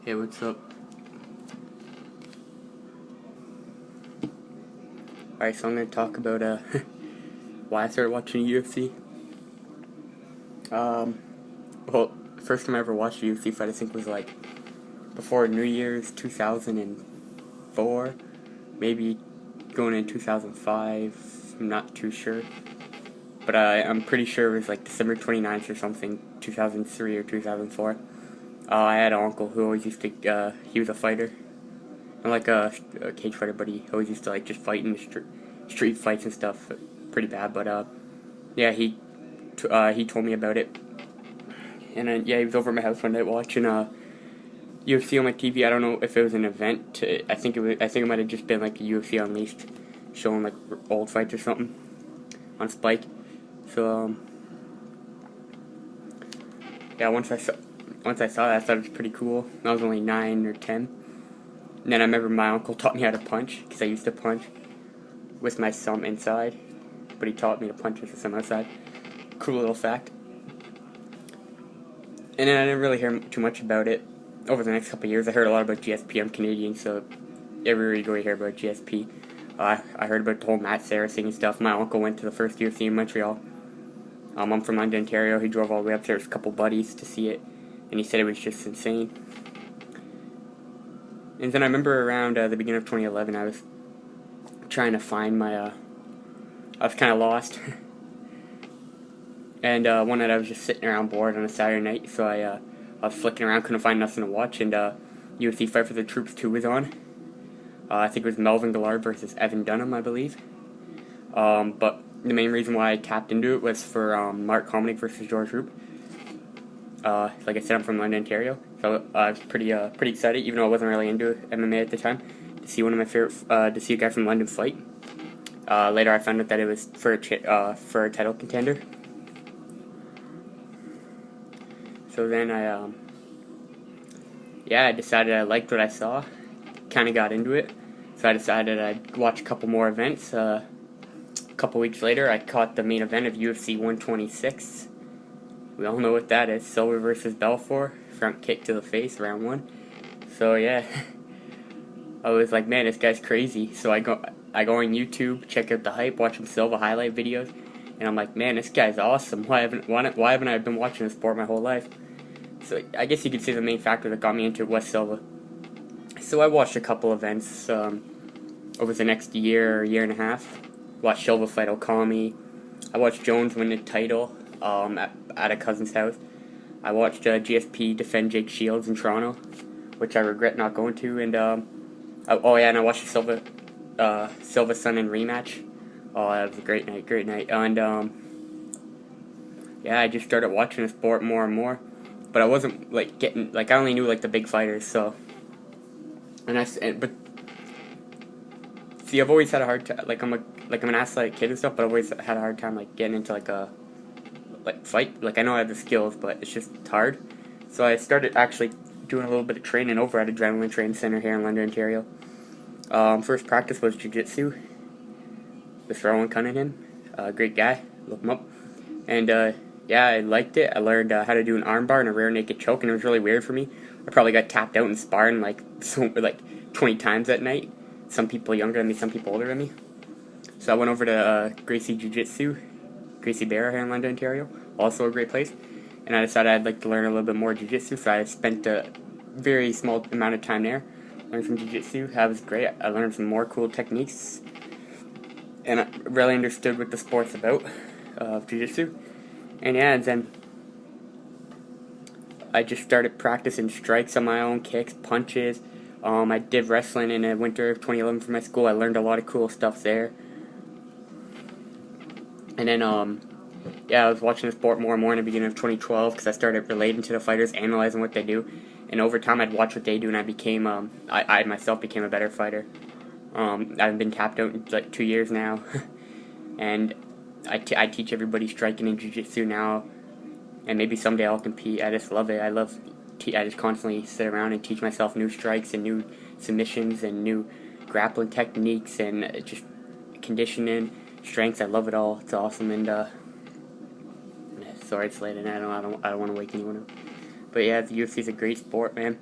Hey, what's up? Alright, so I'm gonna talk about why I started watching UFC. Um, well, first time I ever watched a UFC fight, I think was like before New Year's 2004, maybe going in 2005. I'm not too sure, but I'm pretty sure it was like December 29th or something, 2003 or 2004. I had an uncle who always used to. He was a fighter, not like a cage fighter, but he always used to like just fight in the street fights and stuff, pretty bad. But yeah, he told me about it, and yeah, he was over at my house one night watching UFC on my TV. I don't know if it was an event. I think it might have just been like a UFC Unleashed, showing like old fights or something on Spike. So yeah, once I saw that, I thought it was pretty cool. I was only 9 or 10. And then I remember my uncle taught me how to punch, because I used to punch with my thumb inside, but he taught me to punch with the thumb outside. Cool little fact. And then I didn't really hear too much about it over the next couple of years. I heard a lot about GSP. I'm Canadian, so everywhere you go you hear about GSP. I heard about the whole Matt Serra thing and stuff. My uncle went to the first UFC in Montreal. I'm from London, Ontario. He drove all the way up there with a couple buddies to see it, and he said it was just insane. And then I remember around the beginning of 2011, I was trying to find my, I was kind of lost. And one night I was just sitting around bored on a Saturday night, so I was flicking around, couldn't find nothing to watch, and UFC Fight for the Troops 2 was on. I think it was Melvin Gillard versus Evan Dunham, I believe. But the main reason why I tapped into it was for Mark Hominick versus George Roop. Like I said, I'm from London, Ontario, so I was pretty excited, even though I wasn't really into MMA at the time, to see one of my favorite, to see a guy from London fight. Later, I found out that it was for a title contender. So then I decided I liked what I saw, kind of got into it. So I decided I'd watch a couple more events. A couple weeks later, I caught the main event of UFC 126. We all know what that is. Silva versus Belfort. Front kick to the face, round 1. So yeah, I was like, man, this guy's crazy. So I go on YouTube, check out the hype, watch some Silva highlight videos, and I'm like, man, this guy's awesome. Why haven't I been watching this sport my whole life? So I guess you could say the main factor that got me into it was Silva. So I watched a couple events over the next year and a half. Watched Silva fight Okami. I watched Jones win the title at a cousin's house. I watched GSP defend Jake Shields in Toronto, which I regret not going to. And and I watched the Silva Sonnen rematch. Oh, that was a great night. And yeah, I just started watching the sport more and more. But I wasn't like I only knew like the big fighters. So but see, I've always had a hard time. I'm an athletic kid and stuff, but I've always had a hard time like getting into like a fight. Like I know I have the skills, but it's just hard. So I started actually doing a little bit of training over at Adrenaline Training Center here in London, Ontario. First practice was jiu-jitsu with Rowan Cunningham. Great guy, look him up. And yeah, I liked it. I learned how to do an armbar and a rear naked choke, and it was really weird for me. I probably got tapped out in sparring like 20 times that night. Some people younger than me, some people older than me. So I went over to Gracie Jiu-Jitsu, Gracie Barra here in London, Ontario. Also a great place. And I decided I'd like to learn a little bit more Jiu-Jitsu, so I spent a very small amount of time there. Learned some Jiu-Jitsu. That was great. I learned some more cool techniques. And I really understood what the sport's about, Jiu-Jitsu. And yeah, and then I just started practicing strikes on my own, kicks, punches. I did wrestling in the winter of 2011 for my school. I learned a lot of cool stuff there. And then, yeah, I was watching the sport more and more in the beginning of 2012 because I started relating to the fighters, analyzing what they do. And over time, I'd watch what they do, and I became, I myself became a better fighter. I've been tapped out in like 2 years now. And I teach everybody striking and jiu-jitsu now, and maybe someday I'll compete. I just love it. I just constantly sit around and teach myself new strikes and new submissions and new grappling techniques and just conditioning, strengths. I love it all. It's awesome. And sorry it's late and I don't want to wake anyone up. But yeah, the UFC is a great sport, man.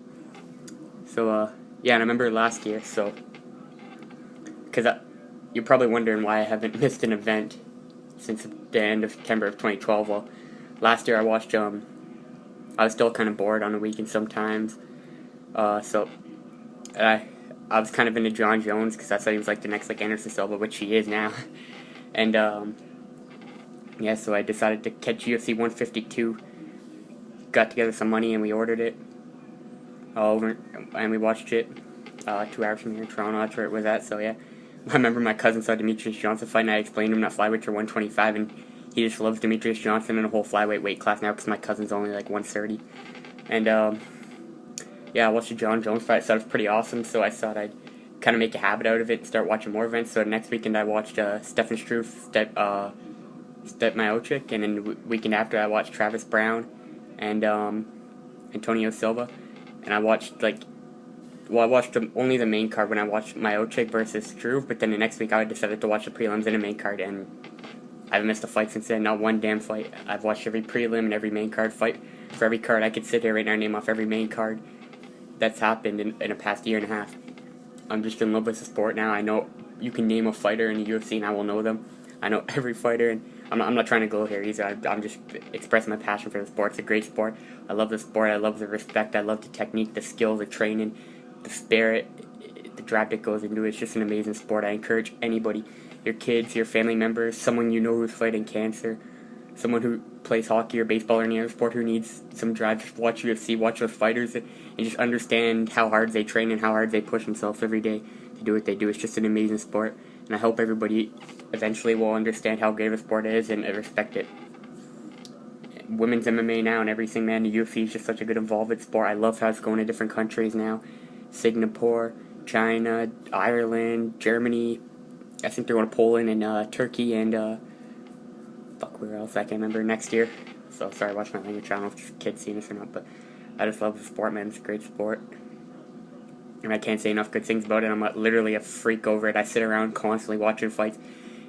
So, yeah, and I remember last year, so, because you're probably wondering why I haven't missed an event since the end of September of 2012. Well, last year I watched, I was still kind of bored on the weekend sometimes, so, I was kind of into John Jones, because I thought he was, like, the next, like, Anderson Silva, which he is now, and, yeah, so I decided to catch UFC 152, got together some money, and we ordered it, over, and we watched it, 2 hours from here in Toronto. That's where it was at. So yeah, I remember my cousin saw Demetrius Johnson fight, and I explained to him that flyweights are 125, and he just loves Demetrius Johnson in a whole flyweight weight class now because my cousin's only like 130. And yeah, I watched the John Jones fight. So it was pretty awesome. So I thought I'd kind of make a habit out of it and start watching more events. So next weekend I watched Stefan Struve, Step Miocic, and then the weekend after I watched Travis Brown and Antonio Silva. And I watched I watched only the main card when I watched Miocic versus Struve, but then the next week I decided to watch the prelims and the main card, and I haven't missed a fight since then, not one damn fight. I've watched every prelim and every main card fight. For every card, I could sit here right now and name off every main card that's happened in the past year and a half. I'm just in love with the sport now. I know you can name a fighter in the UFC and I will know them. I know every fighter, and I'm not trying to go here either. I'm just expressing my passion for the sport. It's a great sport. I love the sport. I love the respect. I love the technique, the skill, the training, the spirit, the drive that goes into it. It's just an amazing sport. I encourage anybody, your kids, your family members, someone you know who's fighting cancer, someone who plays hockey or baseball or any other sport who needs some drive, just watch UFC, watch those fighters, and just understand how hard they train and how hard they push themselves every day to do what they do. It's just an amazing sport, and I hope everybody eventually will understand how great of a sport it is and respect it. Women's MMA now and everything, man, the UFC is just such a good involved sport. I love how it's going to different countries now. Singapore, China, Ireland, Germany, I think they're going to Poland and Turkey and where else, I can't remember, next year. So sorry, watch my language. I don't know if kids see this or not, but I just love the sport, man. It's a great sport, and I can't say enough good things about it. I'm literally a freak over it. I sit around constantly watching fights,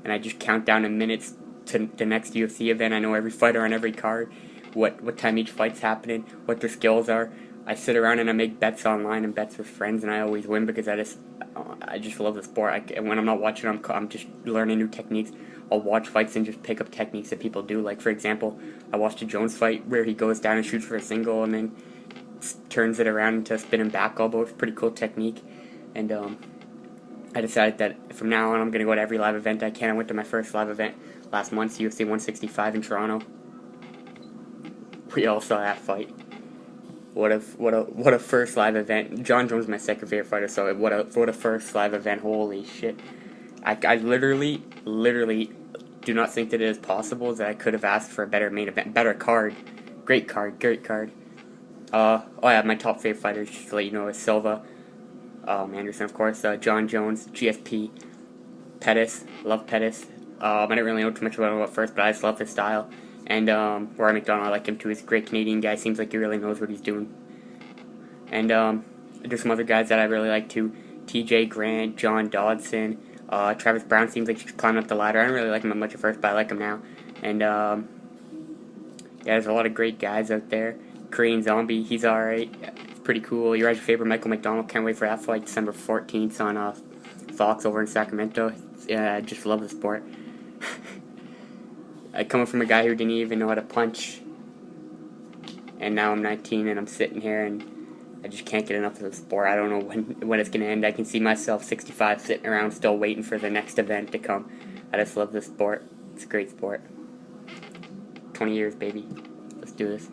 and I just count down the minutes to the next UFC event. I know every fighter on every card, what time each fight's happening, what their skills are. I sit around and I make bets online and bets with friends, and I always win because I just love the sport. And when I'm not watching, I'm just learning new techniques. I'll watch fights and just pick up techniques that people do. Like, for example, I watched a Jones fight where he goes down and shoots for a single and then turns it around into a spinning back elbow. It's a pretty cool technique. And I decided that from now on I'm going to go to every live event I can. I went to my first live event last month, UFC 165 in Toronto. We all saw that fight. What a first live event. John Jones is my second favorite fighter, so what a first live event. Holy shit. I literally do not think that it is possible that I could have asked for a better main event, better card. Great card. Oh yeah, my top favorite fighters, just to let you know, is Silva, Anderson, of course, John Jones, GSP, Pettis. Love Pettis. I didn't really know too much about him at first, but I just love his style. And Rory McDonald, I like him too. He's a great Canadian guy. Seems like he really knows what he's doing. And there's some other guys that I really like too. TJ Grant, John Dodson, Travis Brown seems like he's climbing up the ladder. I didn't really like him much at first, but I like him now. And yeah, there's a lot of great guys out there. Korean Zombie, he's alright. It's pretty cool. Your favorite Michael McDonald. Can't wait for that fight, December 14th on Fox over in Sacramento. Yeah, I just love the sport. I come from a guy who didn't even know how to punch, and now I'm 19 and I'm sitting here and I just can't get enough of the sport. I don't know when it's going to end. I can see myself 65 sitting around still waiting for the next event to come. I just love this sport. It's a great sport. 20 years, baby. Let's do this.